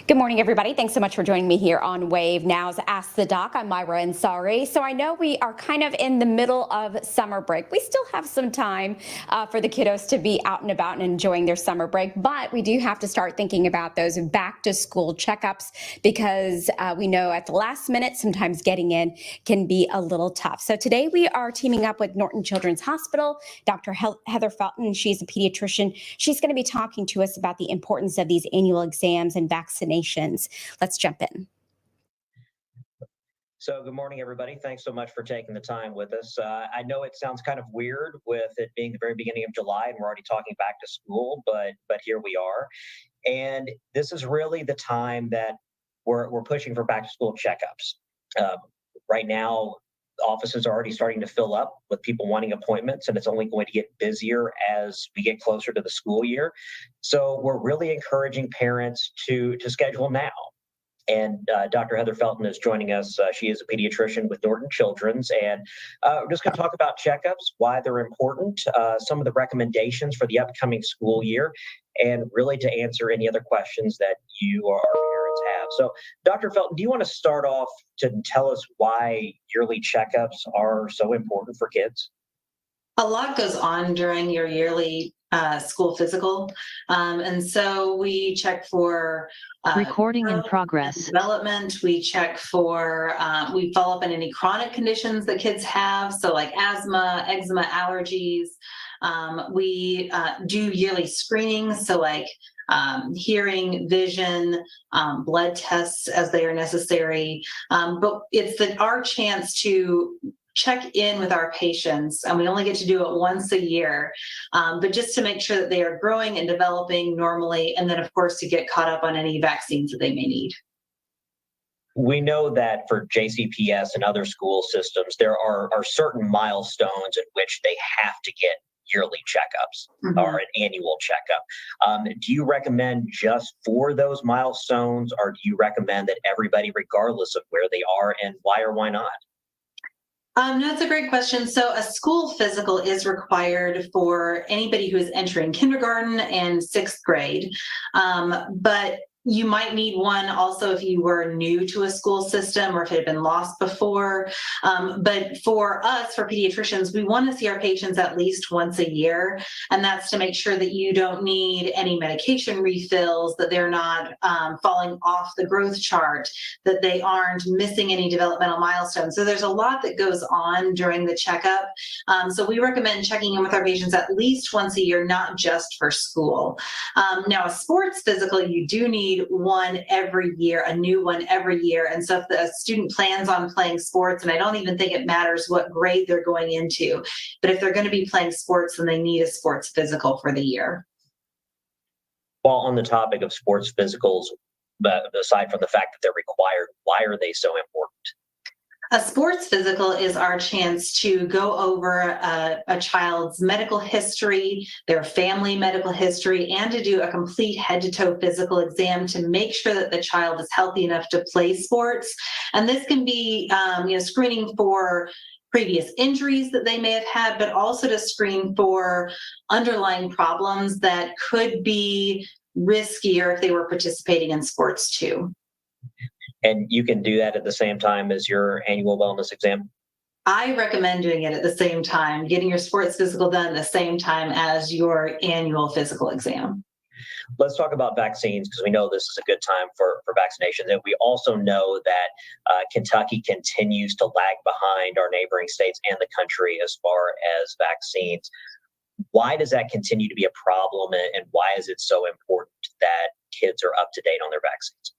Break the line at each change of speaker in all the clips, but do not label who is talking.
Good morning, everybody. Thanks so much for joining me here on Wave Now's Ask the Doc. I'm Myra Ansari. So I know we are kind of in the middle of summer break. We still have some time for the kiddos to be out and about and enjoying their summer break, but we do have to start thinking about those back to school checkups because we know at the last minute, sometimes getting in can be a little tough. So today we are teaming up with Norton Children's Hospital, Dr. Heather Felton. She's a pediatrician. She's going to be talking to us about the importance of these annual exams and vaccinations. Let's jump in.
So good morning, everybody. Thanks so much for taking the time with us. I know it sounds kind of weird with it being the very beginning of July and we're already talking back to school, but here we are. And this is really the time that we're pushing for back to school checkups. Right now, offices are already starting to fill up with people wanting appointments, and it's only going to get busier as we get closer to the school year. So we're really encouraging parents to schedule now. And Dr. Heather Felton is joining us. She is a pediatrician with Norton Children's, and we're just going to talk about checkups, why they're important, some of the recommendations for the upcoming school year, and really to answer any other questions that you or our parents have. So, Dr. Felton, do you want to start off to tell us why yearly checkups are so important for kids?
A lot goes on during your yearly school physical. And so we check for
recording in progress
development. We check for, we follow up on any chronic conditions that kids have. So like asthma, eczema, allergies. We do yearly screenings. So like hearing, vision, blood tests as they are necessary. But it's our chance to check in with our patients, and we only get to do it once a year, but just to make sure that they are growing and developing normally, and then of course to get caught up on any vaccines that they may need.
We know that for JCPS and other school systems, there are certain milestones at which they have to get yearly checkups or an annual checkup. Do you recommend just for those milestones, or do you recommend that everybody, regardless of where they are, and why or why not?
That's a great question. So a school physical is required for anybody who is entering kindergarten and sixth grade. But you might need one also if you were new to a school system or if it had been lost before. But for us, for pediatricians, we want to see our patients at least once a year. And that's to make sure that you don't need any medication refills, that they're not falling off the growth chart, that they aren't missing any developmental milestones. So there's a lot that goes on during the checkup. So we recommend checking in with our patients at least once a year, not just for school. Now, a sports physical, you do need one every year, a new one every year. And so if the student plans on playing sports, and I don't even think it matters what grade they're going into, but if they're going to be playing sports, then they need a sports physical for the year.
While on the topic of sports physicals, but aside from the fact that they're required, why are they so important?
A sports physical is our chance to go over a child's medical history, their family medical history, and to do a complete head-to-toe physical exam to make sure that the child is healthy enough to play sports. And this can be screening for previous injuries that they may have had, but also to screen for underlying problems that could be riskier if they were participating in sports too.
And you can do that at the same time as your annual wellness exam?
I recommend doing it at the same time, getting your sports physical done at the same time as your annual physical exam.
Let's talk about vaccines, because we know this is a good time for vaccination. And we also know that Kentucky continues to lag behind our neighboring states and the country as far as vaccines. Why does that continue to be a problem, and why is it so important that kids are up to date on their vaccines?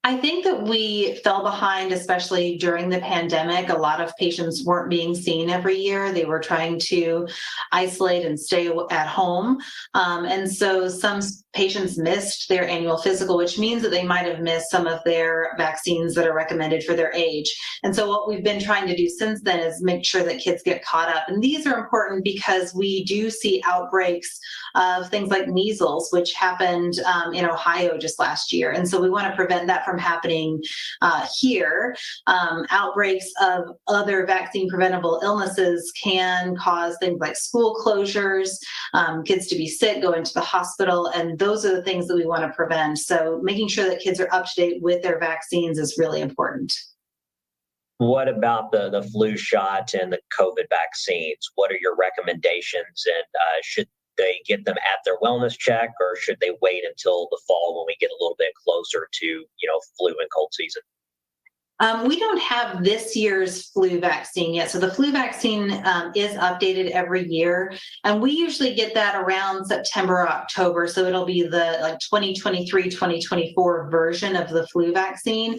I think that we fell behind, especially during the pandemic. A lot of patients weren't being seen every year. They were trying to isolate and stay at home. And so some patients missed their annual physical, which means that they might have missed some of their vaccines that are recommended for their age. And so what we've been trying to do since then is make sure that kids get caught up. And these are important because we do see outbreaks of things like measles, which happened in Ohio just last year. And so we want to prevent that from happening here. Outbreaks of other vaccine preventable illnesses can cause things like school closures, kids to be sick, go into the hospital, and those are the things that we want to prevent. So making sure that kids are up to date with their vaccines is really important.
What about the flu shot and the COVID vaccines? What are your recommendations? And should they get them at their wellness check, or should they wait until the fall when we get a little bit closer to, flu and cold season?
We don't have this year's flu vaccine yet. So the flu vaccine is updated every year. And we usually get that around September or October. So it'll be the 2023, 2024 version of the flu vaccine.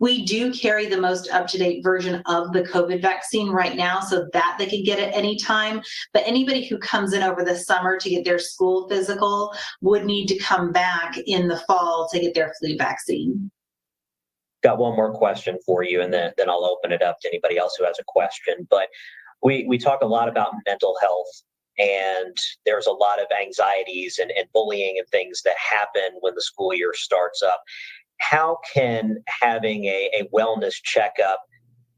We do carry the most up-to-date version of the COVID vaccine right now, so that they can get at any time. But anybody who comes in over the summer to get their school physical would need to come back in the fall to get their flu vaccine.
Got one more question for you, and then I'll open it up to anybody else who has a question. But we talk a lot about mental health, and there's a lot of anxieties and bullying and things that happen when the school year starts up. How can having a wellness checkup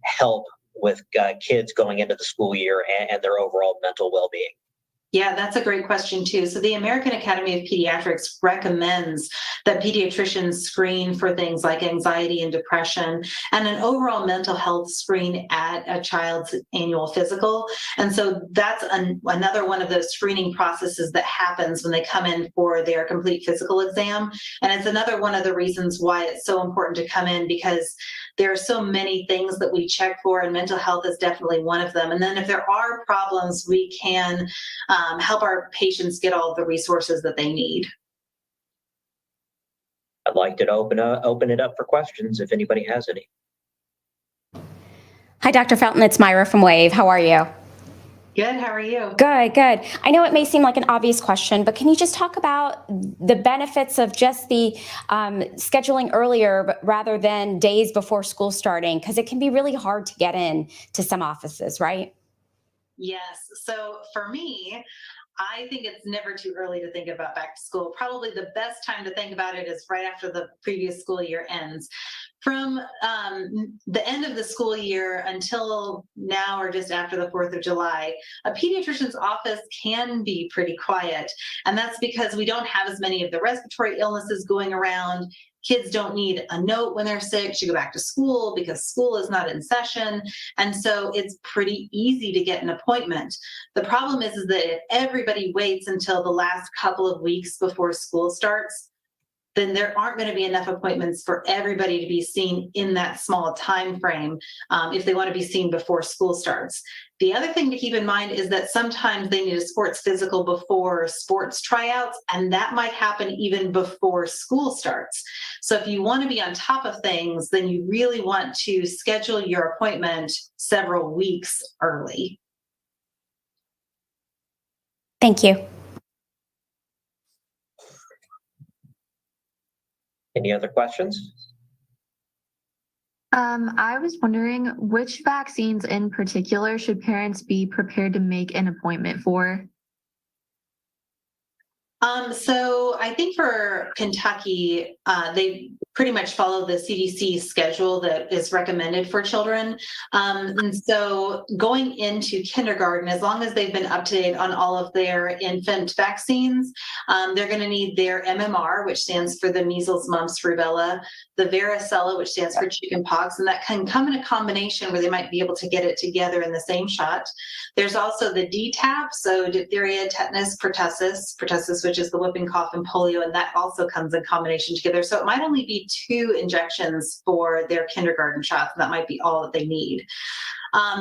help with kids going into the school year and their overall mental well-being?
Yeah, that's a great question too. So the American Academy of Pediatrics recommends that pediatricians screen for things like anxiety and depression and an overall mental health screen at a child's annual physical. And so that's another one of those screening processes that happens when they come in for their complete physical exam. And it's another one of the reasons why it's so important to come in, because there are so many things that we check for, and mental health is definitely one of them. And then if there are problems, we can help our patients get all of the resources that they need.
I'd like to open it up for questions if anybody has any.
Hi, Dr. Felton. It's Myra from Wave. How are you?
Good. How are you?
Good, good. I know it may seem like an obvious question, but can you just talk about the benefits of just the scheduling earlier rather than days before school starting? Because it can be really hard to get in to some offices, right?
Yes. So for me, I think it's never too early to think about back to school. Probably the best time to think about it is right after the previous school year ends. From the end of the school year until now, or just after the 4th of July, a pediatrician's office can be pretty quiet. And that's because we don't have as many of the respiratory illnesses going around. Kids don't need a note when they're sick to go back to school because school is not in session. And so it's pretty easy to get an appointment. The problem is that if everybody waits until the last couple of weeks before school starts, then there aren't going to be enough appointments for everybody to be seen in that small time frame if they want to be seen before school starts. The other thing to keep in mind is that sometimes they need a sports physical before sports tryouts, and that might happen even before school starts. So if you want to be on top of things, then you really want to schedule your appointment several weeks early.
Thank you.
Any other questions?
I was wondering which vaccines in particular should parents be prepared to make an appointment for?
So I think for Kentucky, they pretty much follow the CDC schedule that is recommended for children. And so going into kindergarten, as long as they've been up to date on all of their infant vaccines, they're going to need their MMR, which stands for the measles, mumps, rubella, the varicella, which stands for chickenpox, and that can come in a combination where they might be able to get it together in the same shot. There's also the DTaP, so diphtheria, tetanus, pertussis, which is the whooping cough and polio, and that also comes in combination together. So it might only be 2 injections for their kindergarten shots, and that might be all that they need.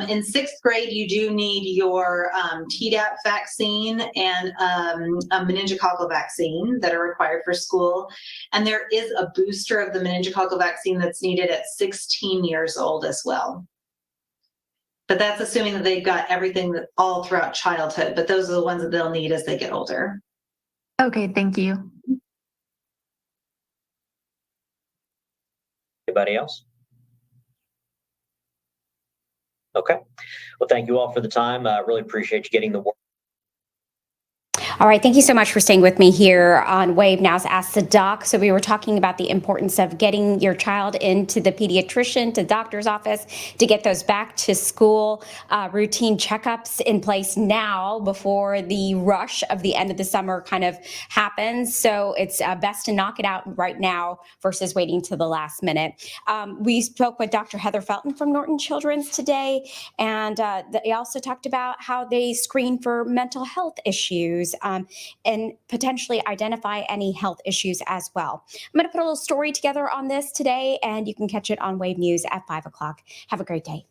In 6th grade, you do need your Tdap vaccine and a meningococcal vaccine that are required for school. And there is a booster of the meningococcal vaccine that's needed at 16 years old as well. But that's assuming that they've got everything that all throughout childhood, but those are the ones that they'll need as they get older.
Okay, thank you.
Anybody else? Okay. Well, thank you all for the time. I really appreciate you getting the work.
All right, thank you so much for staying with me here on Wave Now's Ask the Doc. So we were talking about the importance of getting your child into the pediatrician, to doctor's office, to get those back to school routine checkups in place now before the rush of the end of the summer kind of happens. So it's best to knock it out right now versus waiting to the last minute. We spoke with Dr. Heather Felton from Norton Children's today, and they also talked about how they screen for mental health issues and potentially identify any health issues as well. I'm going to put a little story together on this today, and you can catch it on Wave News at 5 o'clock. Have a great day.